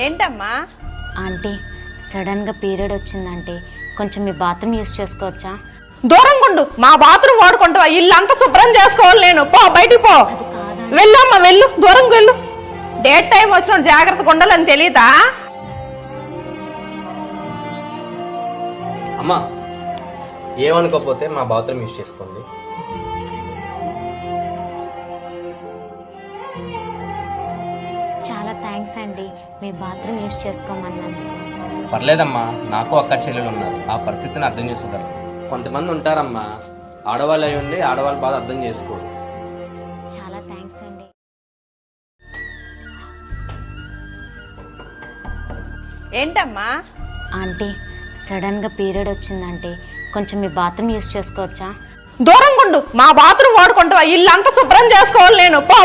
ఏంటమ్మా? ఆంటీ సడన్గా పీరియడ్ వచ్చిందంటే కొంచెం మీ బాత్రూమ్ యూస్ చేసుకోవచ్చా? దూరంగా ఉండు. మా బాత్రూమ్ వాడుకుంటావా? ఇల్లంతా శుభ్రం చేసుకోవాలి నేను. పో బయటికి పో. అది కాదా? వెళ్ళమ్మా వెళ్ళు, దూరంగా వెళ్ళు. డేట్ టైం వచ్చిన జాగ్రత్తగా ఉండాలని తెలీదా? అమ్మా ఏమనుకోకపోతే మా బాత్రూమ్ యూజ్ చేసుకోండి. చాలా థ్యాంక్స్ అండి మీ బాత్రూమ్ యూస్ చేసుకోమన్నందుకు. పర్లేదమ్మా, నాకు అక్క చెల్లెలు ఉన్నారు, ఆ పరిస్థితిని అర్థం చేసుకోగలరు. కొంతమంది ఉంటారమ్మా, ఆడవాళ్ళు అయి ఉండి ఆడవాళ్ళ బాధ అర్థం చేసుకోరు. చాలా థ్యాంక్స్ అండి. ఏంటమ్మా? ఆంటీ సడన్గా పీరియడ్ వచ్చిందంటే కొంచెం మీ బాత్రూమ్ యూస్ చేసుకోవచ్చా? దూరంగా ఉండు. మా బాత్రూమ్ వాడుకుంటావా? ఇల్లంతా శుభ్రం చేసుకోవాలి నేను. పో.